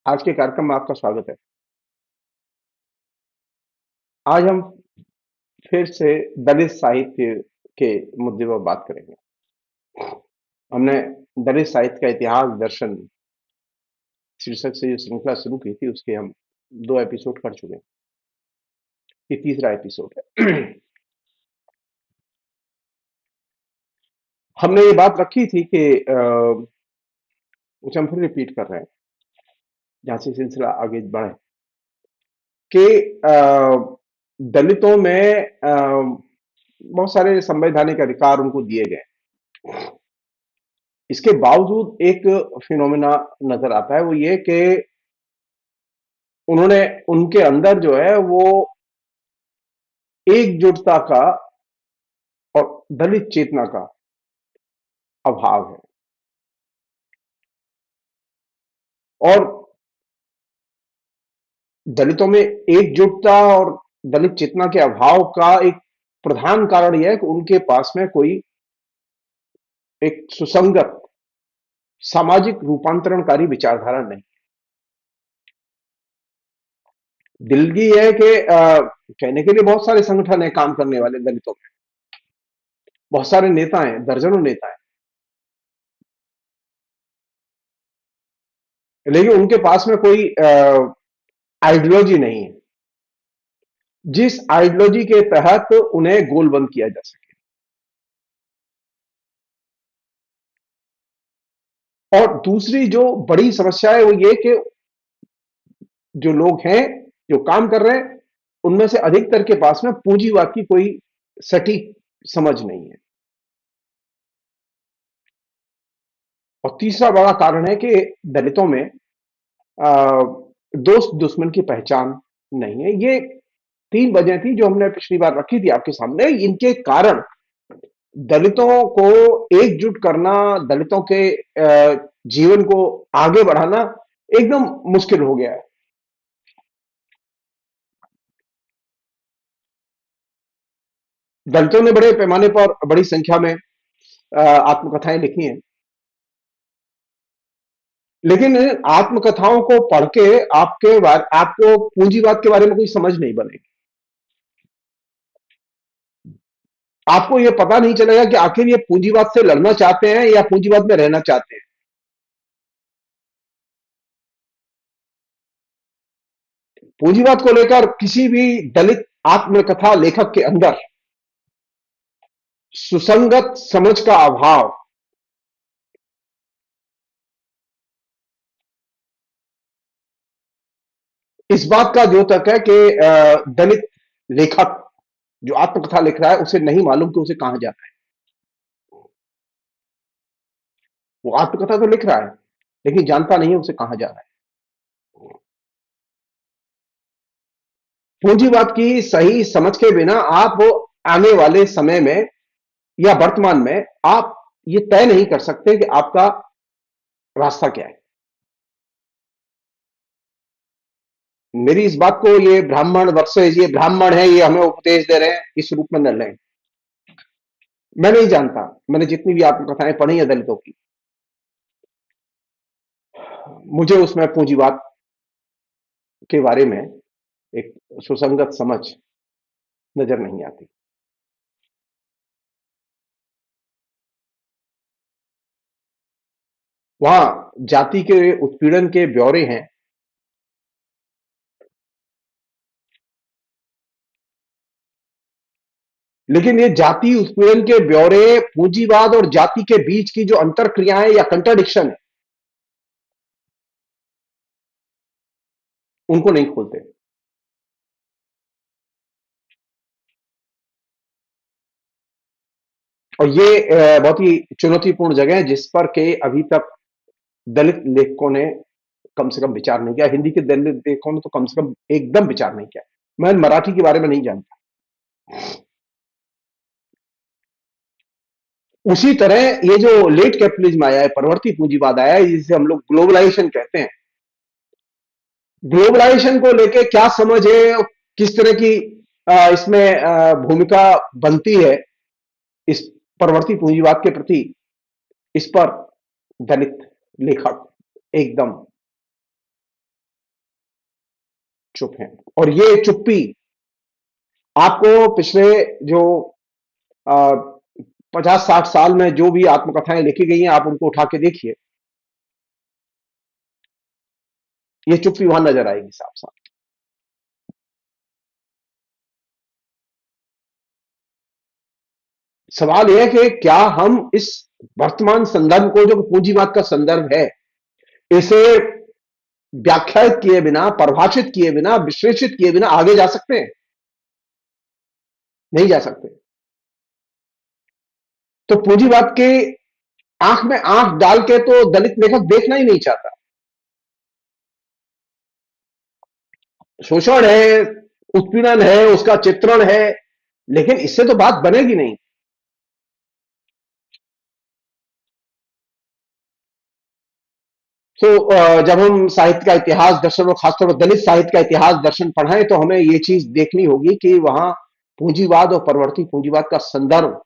आज के कार्यक्रम में आपका स्वागत है। आज हम फिर से दलित साहित्य के मुद्दे पर बात करेंगे। हमने दलित साहित्य का इतिहास दर्शन शीर्षक से जो श्रृंखला शुरू की थी, उसके हम 2 एपिसोड कर चुके हैं। ये तीसरा एपिसोड है। हमने ये बात रखी थी कि उसे हम फिर रिपीट कर रहे हैं, जहाँ से सिलसिला आगे बढ़े, कि दलितों में बहुत सारे संवैधानिक अधिकार उनको दिए गए। इसके बावजूद एक फिनोमेना नजर आता है, वो ये कि उन्होंने उनके अंदर जो है वो एकजुटता का और दलित चेतना का अभाव है। और दलितों में एकजुटता और दलित चेतना के अभाव का एक प्रधान कारण यह है कि उनके पास में कोई एक सुसंगत सामाजिक रूपांतरणकारी विचारधारा नहीं। दिल्ली है कि कहने के लिए बहुत सारे संगठन है काम करने वाले दलितों में, बहुत सारे नेता हैं, दर्जनों नेता हैं, लेकिन उनके पास में कोई आइडियोलॉजी नहीं है जिस आइडियोलॉजी के तहत उन्हें गोलबंद किया जा सके। और दूसरी जो बड़ी समस्या है वो ये कि जो लोग हैं, जो काम कर रहे हैं, उनमें से अधिकतर के पास में पूंजीवाद की कोई सटीक समझ नहीं है। और तीसरा बड़ा कारण है कि दलितों में दोस्त दुश्मन की पहचान नहीं है। ये 3 वजह थी जो हमने पिछली बार रखी थी आपके सामने। इनके कारण दलितों को एकजुट करना, दलितों के जीवन को आगे बढ़ाना एकदम मुश्किल हो गया है। दलितों ने बड़े पैमाने पर बड़ी संख्या में आत्मकथाएं लिखी हैं, लेकिन इन आत्मकथाओं को पढ़ के आपको पूंजीवाद के बारे में कोई समझ नहीं बनेगी। आपको यह पता नहीं चलेगा कि आखिर ये पूंजीवाद से लड़ना चाहते हैं या पूंजीवाद में रहना चाहते हैं। पूंजीवाद को लेकर किसी भी दलित आत्मकथा लेखक के अंदर सुसंगत समझ का अभाव, इस बात का द्योतक है कि दलित लेखक जो आत्मकथा लिख रहा है उसे नहीं मालूम कि उसे कहां जाना है। वो आत्मकथा तो लिख रहा है, लेकिन जानता नहीं है उसे कहां जाना है। पूंजीवाद की सही समझ के बिना आप आने वाले समय में या वर्तमान में आप ये तय नहीं कर सकते कि आपका रास्ता क्या है। मेरी इस बात को ये ब्राह्मण वर्सेस ये ब्राह्मण है, ये हमें उपदेश दे रहे हैं, इस रूप में न लें। मैं नहीं जानता, मैंने जितनी भी आत्मकथाएं पढ़ी है दलितों की, मुझे उसमें पूंजीवाद के बारे में एक सुसंगत समझ नजर नहीं आती। वहां जाति के उत्पीड़न के ब्यौरे हैं, लेकिन ये जाति उत्पीड़न के ब्यौरे पूंजीवाद और जाति के बीच की जो अंतर क्रियाएं या कंट्राडिक्शन है, उनको नहीं खोलते। और ये बहुत ही चुनौतीपूर्ण जगह है जिस पर के अभी तक दलित लेखकों ने कम से कम विचार नहीं किया। हिंदी के दलित लेखकों ने तो कम से कम एकदम विचार नहीं किया। मैं मराठी के बारे में नहीं जानता। उसी तरह ये जो लेट कैपिटलिज्म आया है, परवर्ती पूंजीवाद आया है, जिसे हम लोग ग्लोबलाइजेशन कहते हैं, ग्लोबलाइजेशन को लेके क्या समझ है, किस तरह की इसमें भूमिका बनती है इस परवर्ती पूंजीवाद के प्रति, इस पर दलित लेखक एकदम चुप हैं। और ये चुप्पी आपको पिछले जो 50-60 साल में जो भी आत्मकथाएं लिखी गई हैं, आप उनको उठा के देखिए, ये चुप्पी वहां नजर आएगी साफ साफ। सवाल यह है कि क्या हम इस वर्तमान संदर्भ को, जो पूंजीवाद का संदर्भ है, इसे व्याख्यात किए बिना, परिभाषित किए बिना, विश्लेषित किए बिना आगे जा सकते हैं? नहीं जा सकते। तो पूंजीवाद के आंख में आंख डाल के तो दलित लेखक देखना ही नहीं चाहता। शोषण है, उत्पीड़न है, उसका चित्रण है, लेकिन इससे तो बात बनेगी नहीं। तो जब हम साहित्य का इतिहास दर्शन और खासतौर पर दलित साहित्य का इतिहास दर्शन पढ़ाएं, तो हमें यह चीज देखनी होगी कि वहां पूंजीवाद और परवर्ती पूंजीवाद का संदर्भ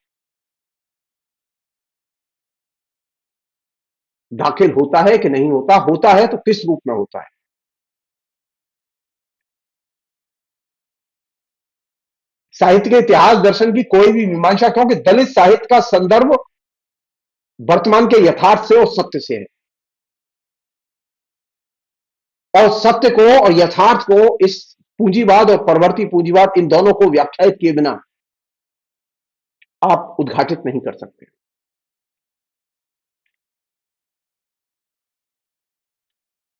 दाखिल होता है कि नहीं होता, होता है तो किस रूप में होता है। साहित्य के इतिहास दर्शन की कोई भी मीमांसा, क्योंकि दलित साहित्य का संदर्भ वर्तमान के यथार्थ से और सत्य से है, और सत्य को और यथार्थ को इस पूंजीवाद और परवर्ती पूंजीवाद, इन दोनों को व्याख्यायित किए बिना आप उद्घाटित नहीं कर सकते।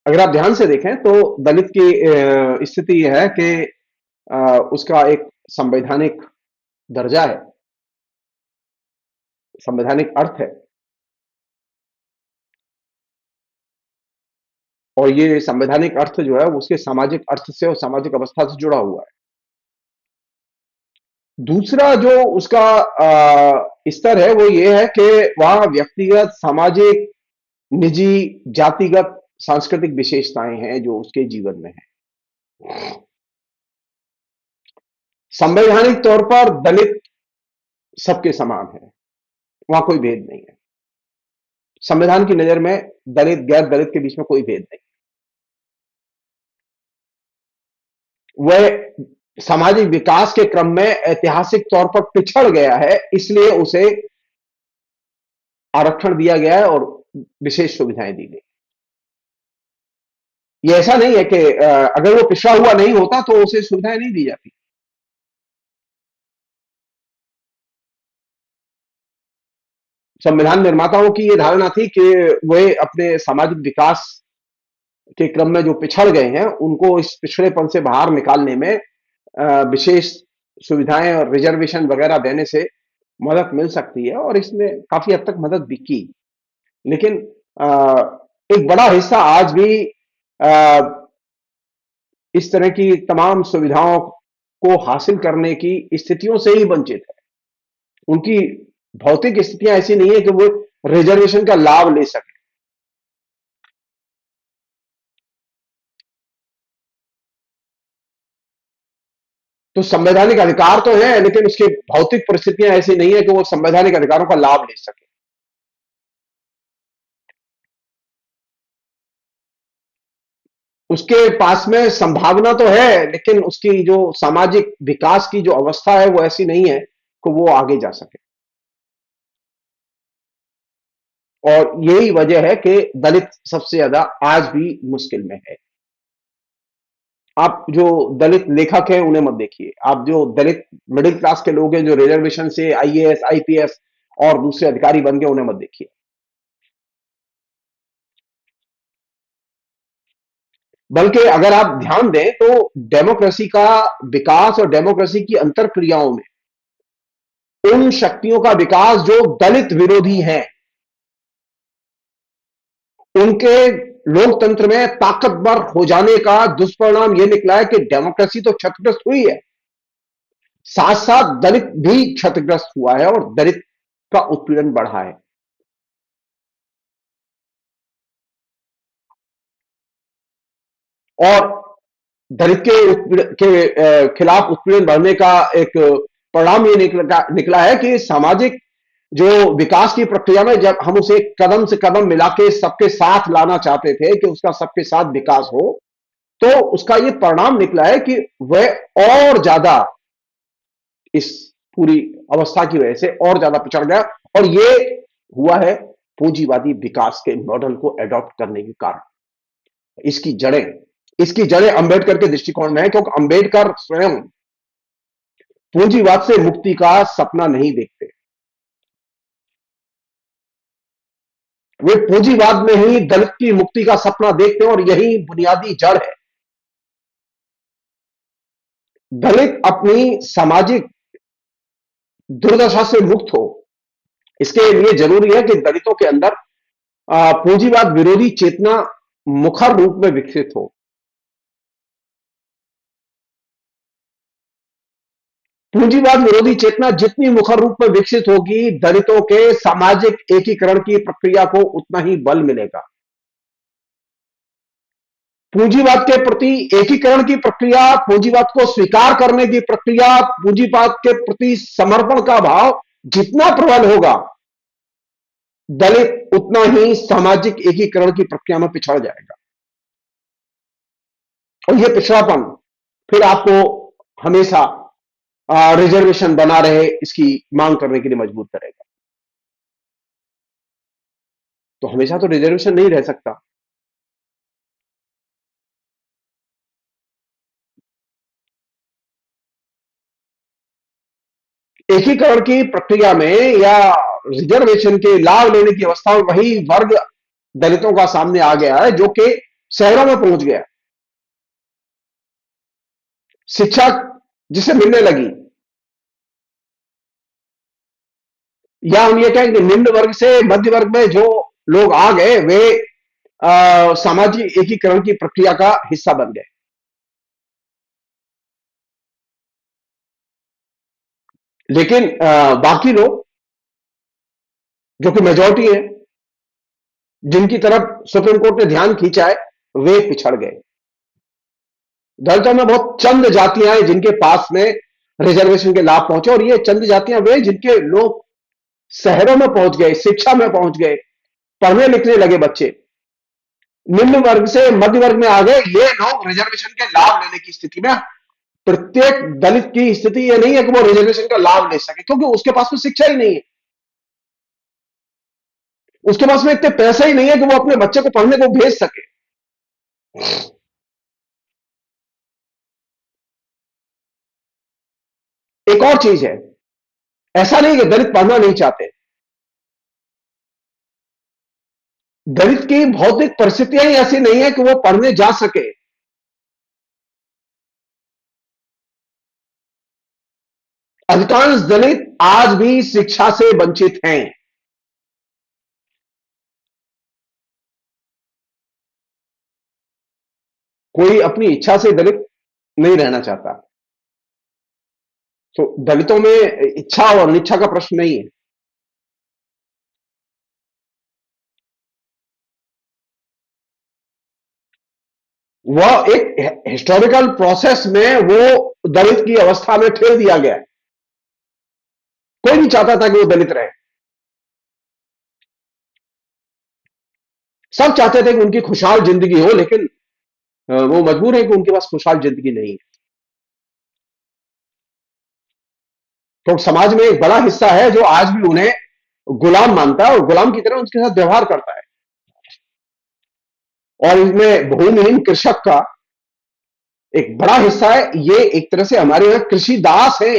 अगर आप ध्यान से देखें तो दलित की स्थिति यह है कि उसका एक संवैधानिक दर्जा है, संवैधानिक अर्थ है, और ये संवैधानिक अर्थ जो है उसके सामाजिक अर्थ से और सामाजिक अवस्था से जुड़ा हुआ है। दूसरा जो उसका स्तर है वो ये है कि वह व्यक्तिगत, सामाजिक, निजी, जातिगत, सांस्कृतिक विशेषताएं हैं जो उसके जीवन में है। संवैधानिक तौर पर दलित सबके समान है, वहां कोई भेद नहीं है। संविधान की नजर में दलित गैर दलित के बीच में कोई भेद नहीं। वह सामाजिक विकास के क्रम में ऐतिहासिक तौर पर पिछड़ गया है, इसलिए उसे आरक्षण दिया गया है और विशेष सुविधाएं दी गई। ये ऐसा नहीं है कि अगर वो पिछड़ा हुआ नहीं होता तो उसे सुविधाएं नहीं दी जाती। संविधान निर्माताओं की यह धारणा थी कि वे अपने सामाजिक विकास के क्रम में जो पिछड़ गए हैं उनको इस पिछड़ेपन से बाहर निकालने में विशेष सुविधाएं और रिजर्वेशन वगैरह देने से मदद मिल सकती है, और इसने काफी हद तक मदद भी की। लेकिन एक बड़ा हिस्सा आज भी इस तरह की तमाम सुविधाओं को हासिल करने की स्थितियों से ही वंचित है। उनकी भौतिक स्थितियां ऐसी नहीं है कि वो रिजर्वेशन का लाभ ले सके। तो संवैधानिक अधिकार तो है, लेकिन उसकी भौतिक परिस्थितियां ऐसी नहीं है कि वो संवैधानिक अधिकारों का लाभ ले सके। उसके पास में संभावना तो है, लेकिन उसकी जो सामाजिक विकास की जो अवस्था है वो ऐसी नहीं है कि वो आगे जा सके। और यही वजह है कि दलित सबसे ज्यादा आज भी मुश्किल में है। आप जो दलित लेखक हैं उन्हें मत देखिए, आप जो दलित मिडिल क्लास के लोग हैं जो रिजर्वेशन से आईएएस, आईपीएस और दूसरे अधिकारी बन गए, उन्हें मत देखिए। बल्कि अगर आप ध्यान दें तो डेमोक्रेसी का विकास और डेमोक्रेसी की अंतर क्रियाओं में उन शक्तियों का विकास जो दलित विरोधी हैं, उनके लोकतंत्र में ताकतवर हो जाने का दुष्परिणाम यह निकला है कि डेमोक्रेसी तो क्षतिग्रस्त हुई है, साथ साथ दलित भी क्षतिग्रस्त हुआ है और दलित का उत्पीड़न बढ़ा है। और दलित के खिलाफ उत्पीड़न बढ़ने का एक परिणाम ये निकला है कि सामाजिक जो विकास की प्रक्रिया में जब हम उसे कदम से कदम मिला के सबके साथ लाना चाहते थे कि उसका सबके साथ विकास हो, तो उसका ये परिणाम निकला है कि वह और ज्यादा इस पूरी अवस्था की वजह से और ज्यादा पिछड़ गया। और ये हुआ है पूंजीवादी विकास के मॉडल को एडॉप्ट करने के कारण। इसकी जड़ें इसकी जड़ें अंबेडकर के दृष्टिकोण में है, क्योंकि अंबेडकर स्वयं पूंजीवाद से मुक्ति का सपना नहीं देखते। वे पूंजीवाद में ही दलित की मुक्ति का सपना देखते हैं, और यही बुनियादी जड़ है। दलित अपनी सामाजिक दुर्दशा से मुक्त हो, इसके लिए जरूरी है कि दलितों के अंदर पूंजीवाद विरोधी चेतना मुखर रूप में विकसित हो। पूंजीवाद विरोधी चेतना जितनी मुखर रूप में विकसित होगी, दलितों के सामाजिक एकीकरण की प्रक्रिया को उतना ही बल मिलेगा। पूंजीवाद के प्रति एकीकरण की प्रक्रिया, पूंजीवाद को स्वीकार करने की प्रक्रिया, पूंजीवाद के प्रति समर्पण का भाव जितना प्रबल होगा, दलित उतना ही सामाजिक एकीकरण की प्रक्रिया में पिछड़ जाएगा। और यह पिछड़ापन फिर आपको हमेशा रिजर्वेशन बना रहे इसकी मांग करने के लिए मजबूर करेगा। तो हमेशा तो रिजर्वेशन नहीं रह सकता। एकीकरण की प्रक्रिया में या रिजर्वेशन के लाभ लेने की अवस्था में वही वर्ग दलितों का सामने आ गया है जो कि शहरों में पहुंच गया। शिक्षा जिसे मिलने लगी, या हम ये कहें कि निम्न वर्ग से मध्य वर्ग में जो लोग आ गए, वे सामाजिक एकीकरण की प्रक्रिया का हिस्सा बन गए। लेकिन बाकी लोग जो कि मेजोरिटी है, जिनकी तरफ सुप्रीम कोर्ट ने ध्यान खींचा है, वे पिछड़ गए। दलितों में बहुत चंद जातियां हैं जिनके पास में रिजर्वेशन के लाभ पहुंचे, और ये चंद जातियां वे जिनके लोग शहरों में पहुंच गए, शिक्षा में पहुंच गए, पढ़ने लिखने लगे बच्चे, निम्न वर्ग से मध्य वर्ग में आ गए। ये लोग रिजर्वेशन के लाभ लेने की स्थिति में, प्रत्येक दलित की स्थिति यह नहीं है कि वो रिजर्वेशन का लाभ ले सके, क्योंकि उसके पास में शिक्षा ही नहीं है, उसके पास में इतने पैसे ही नहीं है कि वो अपने बच्चे को पढ़ने को भेज सके। एक और चीज है, ऐसा नहीं कि दलित पढ़ना नहीं चाहते, दलित की भौतिक परिस्थितियां ही ऐसी नहीं है कि वो पढ़ने जा सके। अधिकांश दलित आज भी शिक्षा से वंचित हैं। कोई अपनी इच्छा से दलित नहीं रहना चाहता। तो दलितों में इच्छा और अनिच्छा का प्रश्न नहीं है। वह एक हिस्टोरिकल प्रोसेस में वो दलित की अवस्था में ठेल दिया गया है। कोई नहीं चाहता था कि वो दलित रहे, सब चाहते थे कि उनकी खुशहाल जिंदगी हो, लेकिन वो मजबूर है कि उनके पास खुशहाल जिंदगी नहीं है। तो समाज में एक बड़ा हिस्सा है जो आज भी उन्हें गुलाम मानता है और गुलाम की तरह उनके साथ व्यवहार करता है। और इसमें भूमिहीन कृषक का एक बड़ा हिस्सा है। ये एक तरह से हमारे यहां कृषि दास है।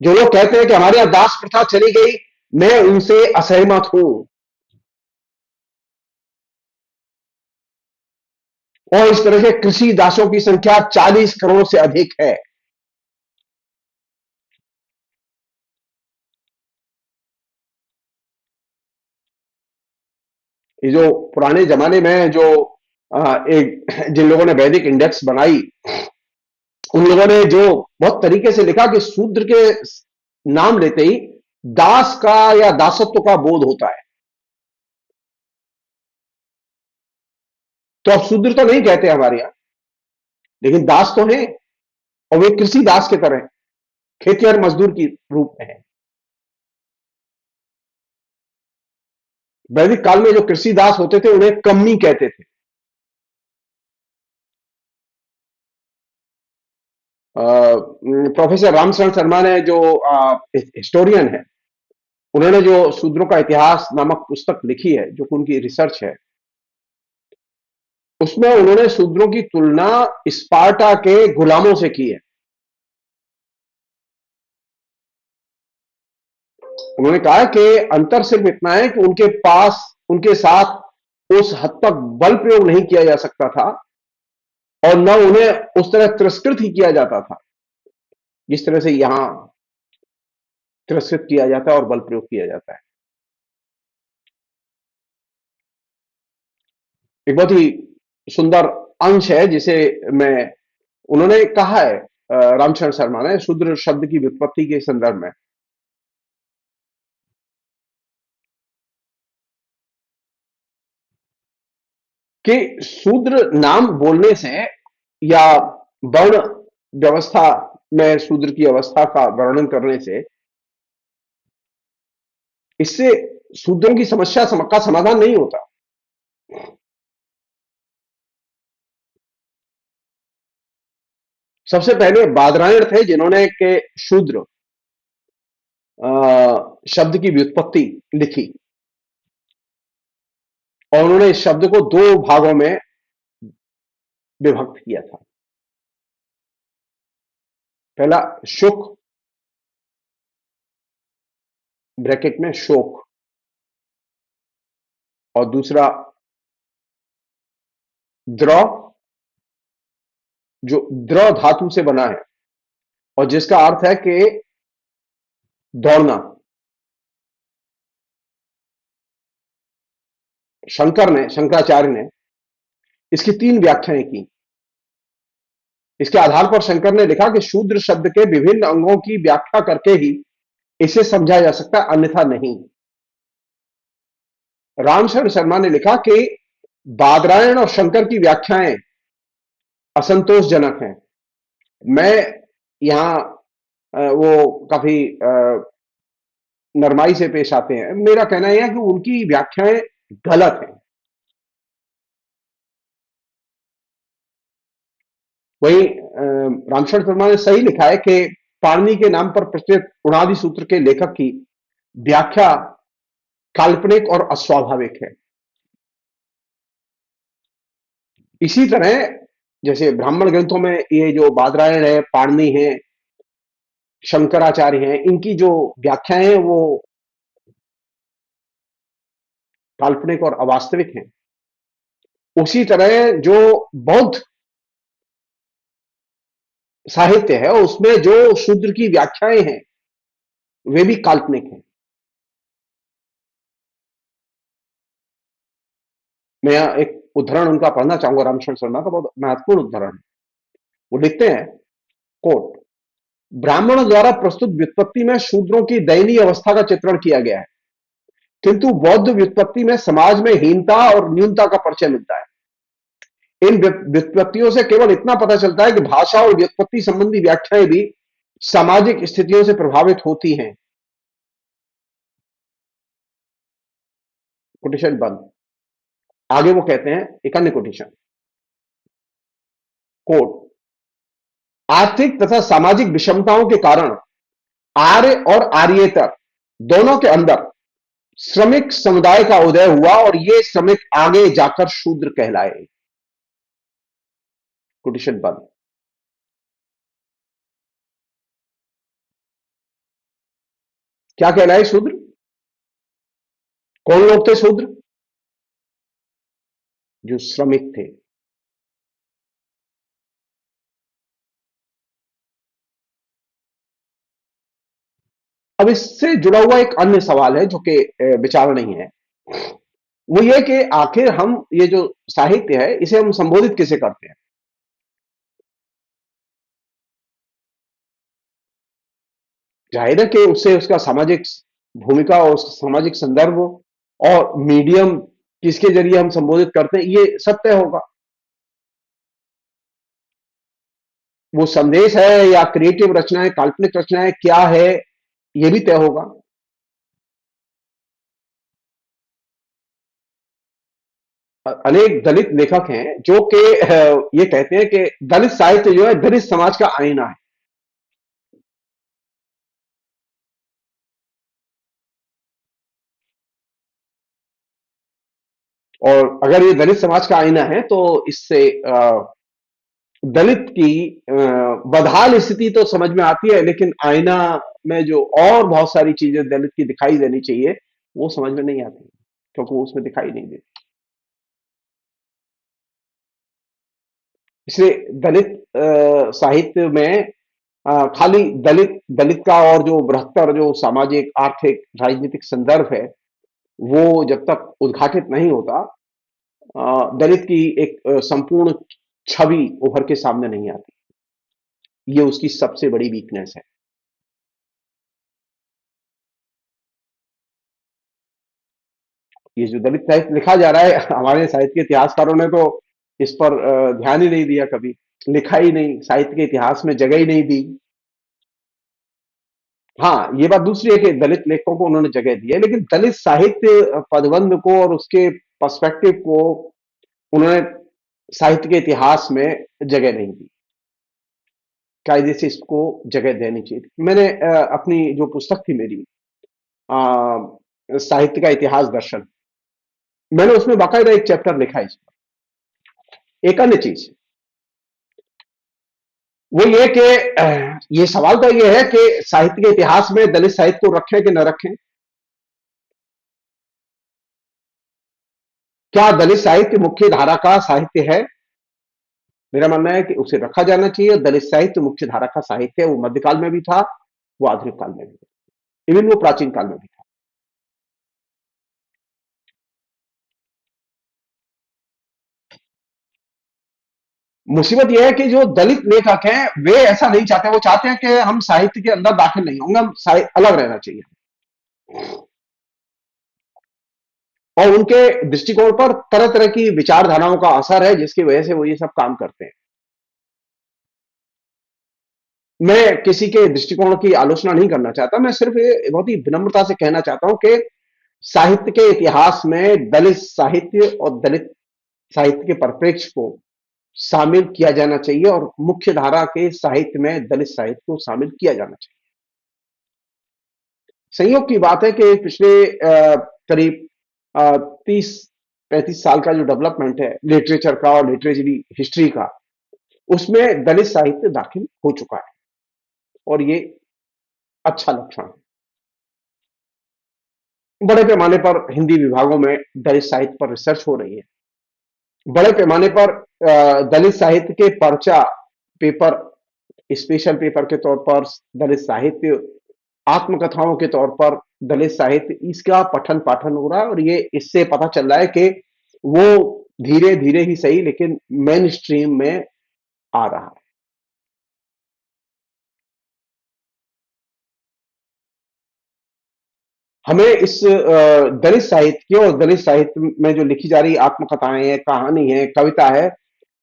जो लोग कहते हैं कि हमारे यहां दास प्रथा चली गई, मैं उनसे असहमत हूं। और इस तरह के कृषि दासों की संख्या 40 करोड़ से अधिक है। ये जो पुराने जमाने में जो एक जिन लोगों ने वैदिक इंडेक्स बनाई, उन लोगों ने जो बहुत तरीके से लिखा कि शूद्र के नाम लेते ही दास का या दासत्व का बोध होता है। तो अब शूद्र तो नहीं कहते हमारे यहां, लेकिन दास तो है, और वे कृषि दास की तरह खेतीहर मजदूर की रूप में है। वैदिक काल में जो कृषि दास होते थे उन्हें कम्मी कहते थे। प्रोफेसर रामशरण शर्मा ने जो हिस्टोरियन है, उन्होंने जो शूद्रों का इतिहास नामक पुस्तक लिखी है, जो कि उनकी रिसर्च है, उसमें उन्होंने शूद्रों की तुलना स्पार्टा के गुलामों से की है। उन्होंने कहा कि अंतर सिर्फ इतना है कि उनके साथ उस हद तक बल प्रयोग नहीं किया जा सकता था और न उन्हें उस तरह तिरस्कृत ही किया जाता था जिस तरह से यहां तिरस्कृत किया जाता है और बल प्रयोग किया जाता है। एक बहुत ही सुंदर अंश है जिसे मैं उन्होंने कहा है, रामशरण शर्मा ने शूद्र शब्द की व्युत्पत्ति के संदर्भ में कि शूद्र नाम बोलने से या वर्ण व्यवस्था में शूद्र की अवस्था का वर्णन करने से इससे शूद्रों की समस्या का समाधान नहीं होता। सबसे पहले बादरायण थे जिन्होंने के शूद्र शब्द की व्युत्पत्ति लिखी और उन्होंने इस शब्द को दो भागों में विभक्त किया था। पहला शुक, ब्रैकेट में शोक, और दूसरा द्रव, जो द्र धातु से बना है और जिसका अर्थ है कि दौड़ना। शंकराचार्य ने इसकी तीन व्याख्याएं की। इसके आधार पर शंकर ने लिखा कि शूद्र शब्द के विभिन्न अंगों की व्याख्या करके ही इसे समझा जा सकता है, अन्यथा नहीं। रामशरण शर्मा ने लिखा कि बादरायण और शंकर की व्याख्याएं असंतोषजनक हैं। मैं यहां वो काफी नरमाई से पेश आते हैं। मेरा कहना यह है कि उनकी व्याख्याएं गलत हैं। वहीं रामशरण शर्मा ने सही लिखा है कि पाणिनि के नाम पर प्रचलित उणादि सूत्र के लेखक की व्याख्या काल्पनिक और अस्वाभाविक है। इसी तरह जैसे ब्राह्मण ग्रंथों में ये जो बादरायण है, पाणिनि है, शंकराचार्य हैं, इनकी जो व्याख्याएं हैं वो काल्पनिक और अवास्तविक हैं। उसी तरह जो बौद्ध साहित्य है उसमें जो शूद्र की व्याख्याएं हैं वे भी काल्पनिक हैं। मैं यहां एक उदाहरण उनका पढ़ना चाहूंगा, रामशरण शर्मा का बहुत महत्वपूर्ण उदाहरण है। वो लिखते हैं, कोट, ब्राह्मणों द्वारा प्रस्तुत व्युत्पत्ति में शूद्रों की दयनीय अवस्था का चित्रण किया गया है, किंतु बौद्ध व्युत्पत्ति में समाज में हीनता और न्यूनता का परिचय मिलता है। इन व्युत्पत्तियों से केवल इतना पता चलता है कि भाषा और व्युत्पत्ति संबंधी व्याख्याएं भी सामाजिक स्थितियों से प्रभावित होती हैं। कोटेशन बंद। आगे वो कहते हैं एक अन्य कोटेशन, कोट, आर्थिक तथा सामाजिक विषमताओं के कारण आर्य और आर्येतर दोनों के अंदर श्रमिक समुदाय का उदय हुआ और ये श्रमिक आगे जाकर शूद्र कहलाए। कोटेशन बंद। क्या कहलाए शूद्र? कौन लोग थे शूद्र? जो श्रमिक थे। अब इससे जुड़ा हुआ एक अन्य सवाल है जो कि विचार नहीं है। वो ये कि आखिर हम ये जो साहित्य है इसे हम संबोधित किसे करते हैं? जाहिर है कि उससे उसका सामाजिक भूमिका और उसका सामाजिक संदर्भ और मीडियम किसके जरिए हम संबोधित करते हैं ये सब तय होगा। वो संदेश है या क्रिएटिव रचनाएं, काल्पनिक रचनाएं क्या है, ये भी तय होगा। अनेक दलित लेखक हैं जो कि ये कहते हैं कि दलित साहित्य जो है दलित समाज का आईना है। और अगर ये दलित समाज का आईना है तो इससे दलित की बदहाल स्थिति तो समझ में आती है, लेकिन आईना में जो और बहुत सारी चीजें दलित की दिखाई देनी चाहिए वो समझ में नहीं आती, क्योंकि वो उसमें दिखाई नहीं देती। इसलिए दलित साहित्य में खाली दलित दलित का और जो बृहत्तर जो सामाजिक आर्थिक राजनीतिक संदर्भ है वो जब तक उद्घाटित नहीं होता, दलित की एक संपूर्ण छवि उभर के सामने नहीं आती। ये उसकी सबसे बड़ी वीकनेस है। ये जो दलित साहित्य लिखा जा रहा है, हमारे साहित्य के इतिहासकारों ने तो इस पर ध्यान ही नहीं दिया, कभी लिखा ही नहीं, साहित्य के इतिहास में जगह ही नहीं दी। हाँ, ये बात दूसरी है कि दलित लेखकों को उन्होंने जगह दी है, लेकिन दलित साहित्य पदबंध को और उसके पर्सपेक्टिव को उन्होंने साहित्य के इतिहास में जगह नहीं दी। कायदे से इसको जगह देनी चाहिए थी। मैंने अपनी जो पुस्तक थी मेरी, साहित्य का इतिहास दर्शन, मैंने उसमें बाकायदा एक चैप्टर लिखा है इस पर। एक अन्य चीज वो ये कि ये सवाल तो ये है कि साहित्य के इतिहास में दलित साहित्य को रखें कि न रखें। क्या दलित साहित्य मुख्य धारा का साहित्य है? मेरा मानना है कि उसे रखा जाना चाहिए। दलित साहित्य मुख्य धारा का साहित्य है। वो मध्यकाल में भी था, वो आधुनिक काल में भी था, इवन वो प्राचीन काल में भी था। मुसीबत यह है कि जो दलित लेखक हैं वे ऐसा नहीं चाहते। वो चाहते हैं कि हम साहित्य के अंदर दाखिल नहीं होंगे, हम अलग रहना चाहिए। और उनके दृष्टिकोण पर तरह तरह की विचारधाराओं का असर है, जिसकी वजह से वो ये सब काम करते हैं। मैं किसी के दृष्टिकोण की आलोचना नहीं करना चाहता, मैं सिर्फ ये बहुत ही विनम्रता से कहना चाहता हूं कि साहित्य के इतिहास में दलित साहित्य और दलित साहित्य के परिप्रेक्ष्य को शामिल किया जाना चाहिए और मुख्य धारा के साहित्य में दलित साहित्य को शामिल किया जाना चाहिए। संयोग की बात है कि पिछले करीब 30-35 साल का जो डेवलपमेंट है लिटरेचर का और लिटरेचरी हिस्ट्री का, उसमें दलित साहित्य दाखिल हो चुका है और ये अच्छा लक्षण है। बड़े पैमाने पर हिंदी विभागों में दलित साहित्य पर रिसर्च हो रही है। बड़े पैमाने पर दलित साहित्य के पर्चा पेपर, स्पेशल पेपर के तौर पर दलित साहित्य, आत्मकथाओं के तौर पर दलित साहित्य, इसका पठन पाठन हो रहा है और ये इससे पता चल रहा है कि वो धीरे धीरे ही सही लेकिन मेन स्ट्रीम में आ रहा है। हमें इस दलित साहित्य की और दलित साहित्य में जो लिखी जा रही आत्मकथाएं हैं, कहानी है, कविता है,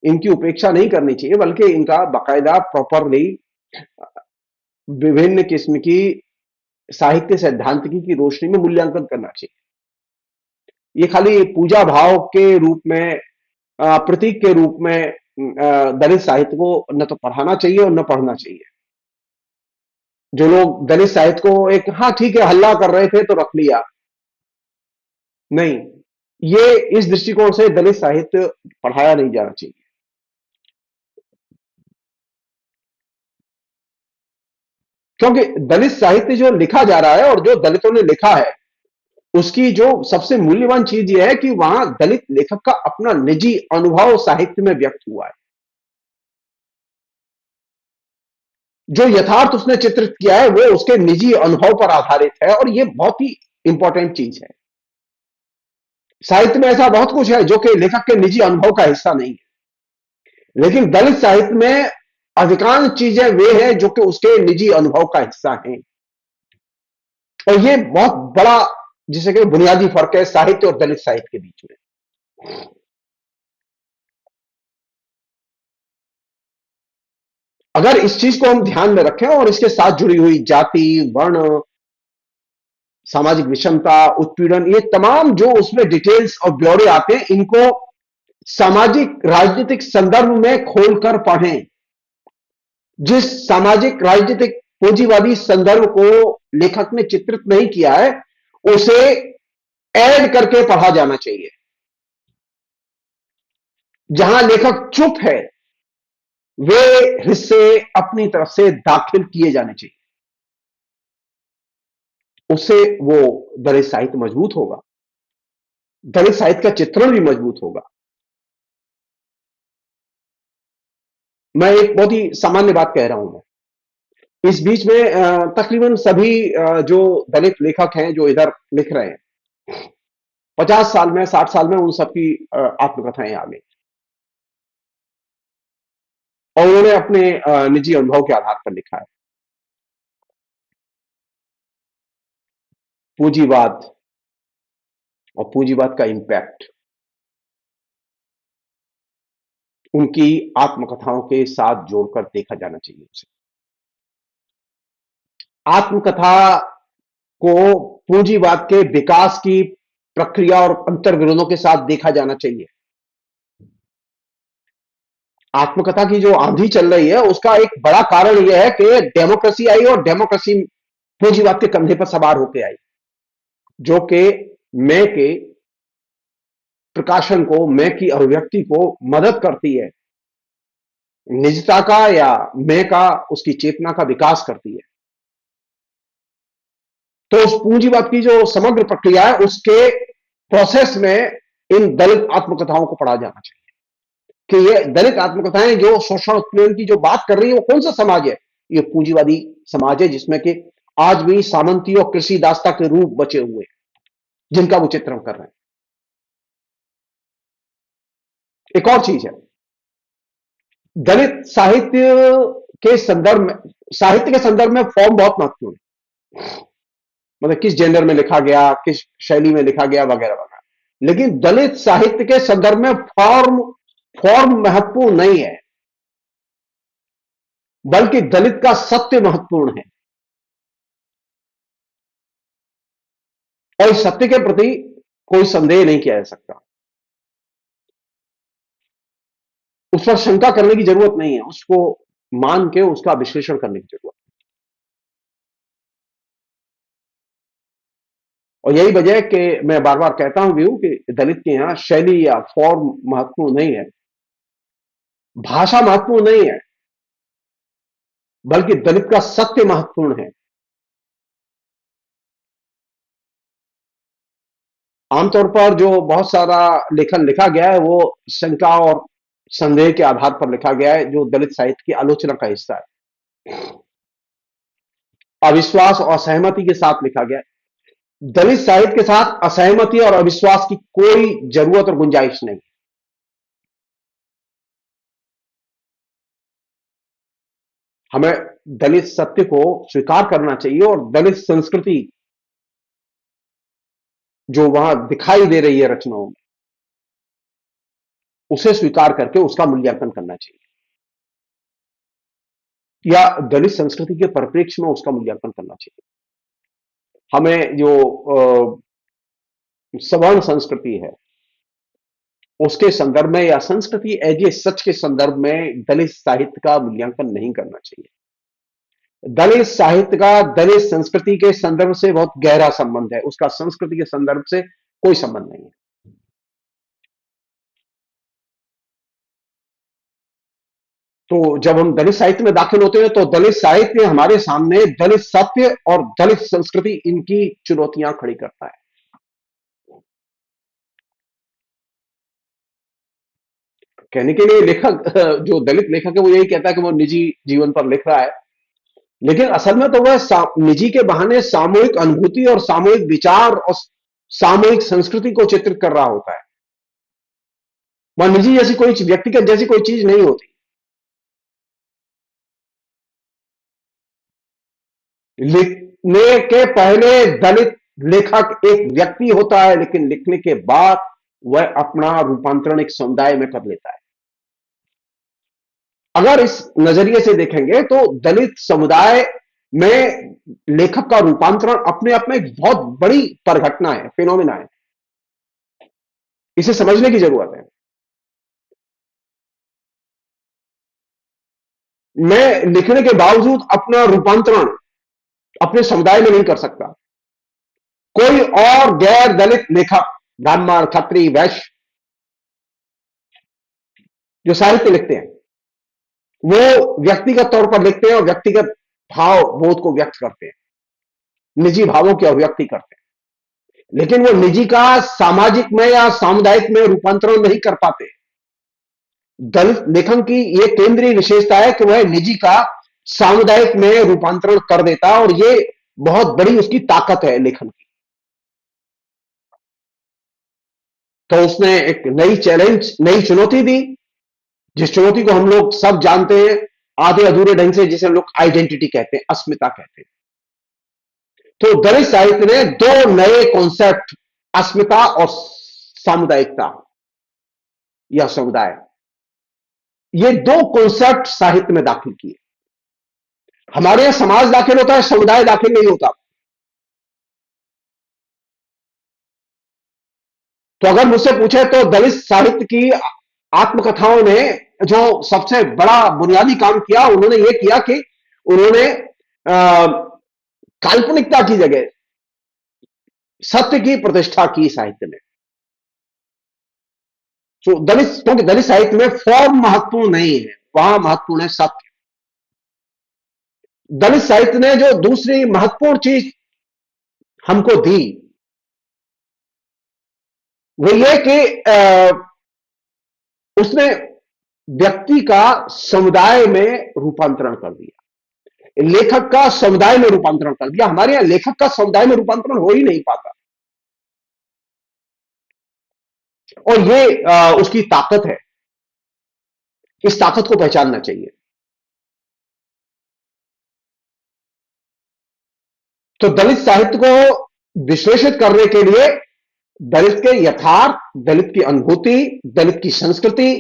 इनकी उपेक्षा नहीं करनी चाहिए, बल्कि इनका बाकायदा प्रॉपरली विभिन्न किस्म की साहित्य सैद्धांतिकी की रोशनी में मूल्यांकन करना चाहिए। ये खाली पूजा भाव के रूप में, प्रतीक के रूप में दलित साहित्य को न तो पढ़ाना चाहिए और न पढ़ना चाहिए। जो लोग दलित साहित्य को एक, हाँ ठीक है, हल्ला कर रहे थे तो रख लिया, नहीं, ये इस दृष्टिकोण से दलित साहित्य पढ़ाया नहीं जाना चाहिए। क्योंकि दलित साहित्य जो लिखा जा रहा है और जो दलितों ने लिखा है, उसकी जो सबसे मूल्यवान चीज यह है कि वहां दलित लेखक का अपना निजी अनुभव साहित्य में व्यक्त हुआ है। जो यथार्थ उसने चित्रित किया है वो उसके निजी अनुभव पर आधारित है और ये बहुत ही इंपॉर्टेंट चीज है। साहित्य में ऐसा बहुत कुछ है जो कि लेखक के निजी अनुभव का हिस्सा नहीं है, लेकिन दलित साहित्य में अधिकांश चीजें वे हैं जो कि उसके निजी अनुभव का हिस्सा हैं। और ये बहुत बड़ा, जिसे कि बुनियादी फर्क है साहित्य और दलित साहित्य के बीच में। अगर इस चीज को हम ध्यान में रखें और इसके साथ जुड़ी हुई जाति, वर्ण, सामाजिक विषमता, उत्पीड़न, ये तमाम जो उसमें डिटेल्स और ब्यौरे आते हैं, इनको सामाजिक राजनीतिक संदर्भ में खोलकर पढ़ें। जिस सामाजिक राजनीतिक पूंजीवादी संदर्भ को लेखक ने चित्रित नहीं किया है, उसे ऐड करके पढ़ा जाना चाहिए। जहां लेखक चुप है, वे हिस्से अपनी तरफ से दाखिल किए जाने चाहिए। उससे वो दलित साहित्य मजबूत होगा, दलित साहित्य का चित्रण भी मजबूत होगा। मैं एक बहुत ही सामान्य बात कह रहा हूं मैं। इस बीच में तकरीबन सभी जो दलित लेखक हैं जो इधर लिख रहे हैं, 50 साल में 60 साल में उन सबकी आत्मकथाएं आ गई और उन्होंने अपने निजी अनुभव के आधार पर लिखा है। पूंजीवाद और पूंजीवाद का इंपैक्ट उनकी आत्मकथाओं के साथ जोड़कर देखा जाना चाहिए। उसे आत्मकथा को पूंजीवाद के विकास की प्रक्रिया और अंतर्विरोधों के साथ देखा जाना चाहिए। आत्मकथा की जो आंधी चल रही है उसका एक बड़ा कारण यह है कि डेमोक्रेसी आई और डेमोक्रेसी पूंजीवाद के कंधे पर सवार होकर आई, जो कि मैं के प्रकाशन को, मैं की अभिव्यक्ति को मदद करती है, निजता का या मैं का, उसकी चेतना का विकास करती है। तो उस पूंजीवाद की जो समग्र प्रक्रिया है उसके प्रोसेस में इन दलित आत्मकथाओं को पढ़ा जाना चाहिए कि ये दलित आत्मकथाएं जो शोषण उत्पीड़न की जो बात कर रही है वो कौन सा समाज है? ये पूंजीवादी समाज है जिसमें कि आज भी सामंती और कृषि दास्ता के रूप बचे हुए हैं जिनका वो चित्रण कर रहे हैं। एक और चीज है, दलित साहित्य के संदर्भ में फॉर्म बहुत महत्वपूर्ण है। मतलब किस जेंडर में लिखा गया, किस शैली में लिखा गया, वगैरह वगैरह। लेकिन दलित साहित्य के संदर्भ में फॉर्म फॉर्म महत्वपूर्ण नहीं है, बल्कि दलित का सत्य महत्वपूर्ण है। और इस सत्य के प्रति कोई संदेह नहीं किया जा सकता, उस पर शंका करने की जरूरत नहीं है, उसको मान के उसका विश्लेषण करने की जरूरत है। और यही वजह है कि मैं बार बार कहता हूं भी हूं कि दलित के यहां शैली या फॉर्म महत्वपूर्ण नहीं है, भाषा महत्वपूर्ण नहीं है, बल्कि दलित का सत्य महत्वपूर्ण है। आमतौर पर जो बहुत सारा लेखन लिखा गया है वो शंका और संदेह के आधार पर लिखा गया है, जो दलित साहित्य की आलोचना का हिस्सा है। अविश्वास और असहमति के साथ लिखा गया है। दलित साहित्य के साथ असहमति और अविश्वास की कोई जरूरत और गुंजाइश नहीं। हमें दलित सत्य को स्वीकार करना चाहिए और दलित संस्कृति जो वहां दिखाई दे रही है रचनाओं में, उसे स्वीकार करके उसका मूल्यांकन करना चाहिए, या दलित संस्कृति के परिप्रेक्ष्य में उसका मूल्यांकन करना चाहिए। हमें जो सवर्ण संस्कृति है उसके संदर्भ में या संस्कृति एज ए सच के संदर्भ में दलित साहित्य का मूल्यांकन नहीं करना चाहिए। दलित साहित्य का दलित संस्कृति के संदर्भ से बहुत गहरा संबंध है, उसका संस्कृति के संदर्भ से कोई संबंध नहीं है। तो जब हम दलित साहित्य में दाखिल होते हैं तो दलित साहित्य हमारे सामने दलित सत्य और दलित संस्कृति इनकी चुनौतियां खड़ी करता है। कहने के लिए लेखक जो दलित लेखक है वो यही कहता है कि वो निजी जीवन पर लिख रहा है, लेकिन असल में तो वह निजी के बहाने सामूहिक अनुभूति और सामूहिक विचार और सामूहिक संस्कृति को चित्रित कर रहा होता है। वह निजी जैसी कोई व्यक्तिगत जैसी कोई चीज नहीं होती। लिखने के पहले दलित लेखक एक व्यक्ति होता है, लेकिन लिखने के बाद वह अपना रूपांतरण एक समुदाय में कर लेता है। अगर इस नजरिए से देखेंगे तो दलित समुदाय में लेखक का रूपांतरण अपने आप में एक बहुत बड़ी परिघटना है, फिनोमिना है। इसे समझने की जरूरत है। मैं लिखने के बावजूद अपना रूपांतरण अपने समुदाय में नहीं कर सकता। कोई और गैर दलित लेखक, ब्राह्मण, खत्री, वैश्य, जो साहित्य लिखते हैं वो व्यक्तिगत तौर पर लिखते हैं और व्यक्तिगत भाव बोध को व्यक्त करते हैं, निजी भावों की अभिव्यक्ति करते हैं, लेकिन वो निजी का सामाजिक में या सामुदायिक में रूपांतरण नहीं कर पाते। दलित लेखन की यह केंद्रीय विशेषता है कि वह निजी का सामुदायिक में रूपांतरण कर देता है, और ये बहुत बड़ी उसकी ताकत है लेखन की। तो उसने एक नई चैलेंज, नई चुनौती दी, जिस चुनौती को हम लोग सब जानते हैं आधे अधूरे ढंग से, जिसे हम लोग आइडेंटिटी कहते हैं, अस्मिता कहते हैं। तो दलित साहित्य ने दो नए कॉन्सेप्ट, अस्मिता और सामुदायिकता या समुदाय, ये दो कॉन्सेप्ट साहित्य में दाखिल किए। हमारे यहां समाज दाखिल होता है, समुदाय दाखिल नहीं होता। तो अगर मुझसे पूछे तो दलित साहित्य की आत्मकथाओं ने जो सबसे बड़ा बुनियादी काम किया, उन्होंने यह किया कि उन्होंने काल्पनिकता की जगह सत्य की प्रतिष्ठा की साहित्य में। तो दलित, क्योंकि दलित साहित्य में फॉर्म महत्वपूर्ण नहीं है, वहां महत्वपूर्ण है सत्य। दलित साहित्य ने जो दूसरी महत्वपूर्ण चीज हमको दी वो ये कि उसने व्यक्ति का समुदाय में रूपांतरण कर दिया, लेखक का समुदाय में रूपांतरण कर दिया। हमारे यहां लेखक का समुदाय में रूपांतरण हो ही नहीं पाता, और ये उसकी ताकत है। इस ताकत को पहचानना चाहिए। तो दलित साहित्य को विश्लेषित करने के लिए दलित के यथार्थ, दलित की अनुभूति, दलित की संस्कृति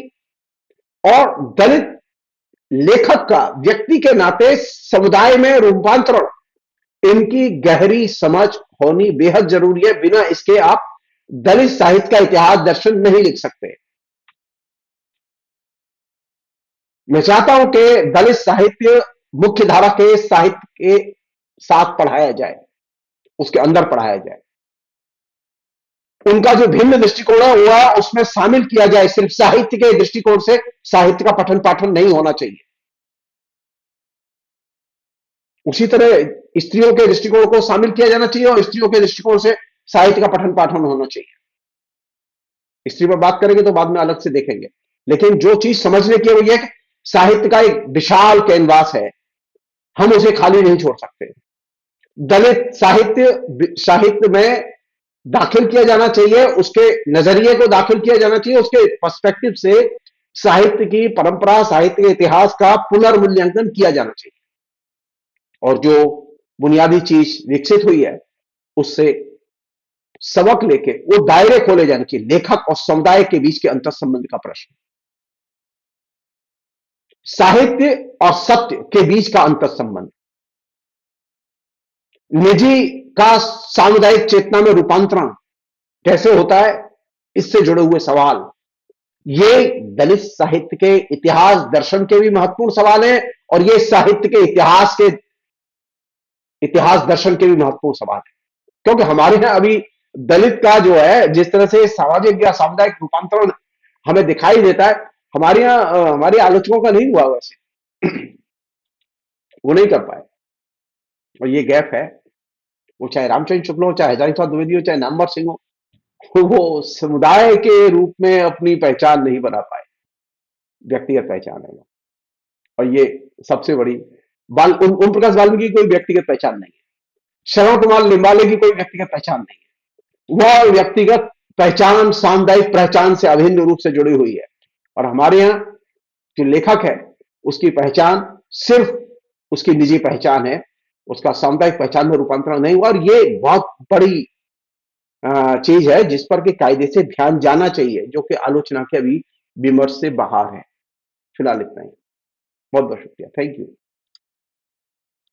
और दलित लेखक का व्यक्ति के नाते समुदाय में रूपांतरण, इनकी गहरी समझ होनी बेहद जरूरी है। बिना इसके आप दलित साहित्य का इतिहास दर्शन नहीं लिख सकते। मैं चाहता हूं कि दलित साहित्य मुख्य धारा के साहित्य के साथ पढ़ाया जाए, उसके अंदर पढ़ाया जाए। उनका जो भिन्न दृष्टिकोण है वह उसमें शामिल किया जाए। सिर्फ साहित्य के दृष्टिकोण से साहित्य का पठन पाठन नहीं होना चाहिए। उसी तरह स्त्रियों के दृष्टिकोण को शामिल किया जाना चाहिए, और स्त्रियों के दृष्टिकोण से साहित्य का पठन पाठन होना चाहिए। स्त्री पर बात करेंगे तो बाद में अलग से देखेंगे, लेकिन जो चीज समझने की है वो यह साहित्य का एक विशाल कैनवास है, हम उसे खाली नहीं छोड़ सकते। दलित साहित्य साहित्य में दाखिल किया जाना चाहिए, उसके नजरिए को दाखिल किया जाना चाहिए, उसके पर्सपेक्टिव से साहित्य की परंपरा, साहित्य के इतिहास का पुनर्मूल्यांकन किया जाना चाहिए, और जो बुनियादी चीज विकसित हुई है उससे सबक लेके वो दायरे खोले जाने चाहिए। लेखक और समुदाय के बीच के अंतर संबंध का प्रश्न, साहित्य और सत्य के बीच का अंतर संबंध, निजी का सामुदायिक चेतना में रूपांतरण कैसे होता है, इससे जुड़े हुए सवाल, ये दलित साहित्य के इतिहास दर्शन के भी महत्वपूर्ण सवाल हैं, और ये साहित्य के इतिहास दर्शन के भी महत्वपूर्ण सवाल है। क्योंकि हमारे यहां अभी दलित का जो है, जिस तरह से सामाजिक या सामुदायिक रूपांतरण हमें दिखाई देता है, हमारे यहां हमारे आलोचकों का नहीं हुआ वैसे। वो नहीं कर पाए, और ये गैप है। वो चाहे रामचंद्र शुक्ल हो, चाहे हजारी द्विवेदी हो, चाहे नामवर सिंह हो, वो समुदाय के रूप में अपनी पहचान नहीं बना पाए, व्यक्तिगत पहचान है। और ये सबसे बड़ी ओम प्रकाश वाल्मीकि की कोई व्यक्तिगत पहचान नहीं है, श्रवण कुमार लिम्बाले की कोई व्यक्तिगत पहचान नहीं है। वह व्यक्तिगत पहचान सामुदायिक पहचान से अभिन्न रूप से जुड़ी हुई है, और हमारे यहां जो लेखक है उसकी पहचान सिर्फ उसकी निजी पहचान है, उसका सामुदायिक पहचान में रूपांतरण नहीं हुआ। और ये बहुत बड़ी चीज है जिस पर कि कायदे से ध्यान जाना चाहिए, जो कि आलोचना के अभी विमर्श से बाहर है। फिलहाल इतना ही। बहुत बहुत शुक्रिया, थैंक यू।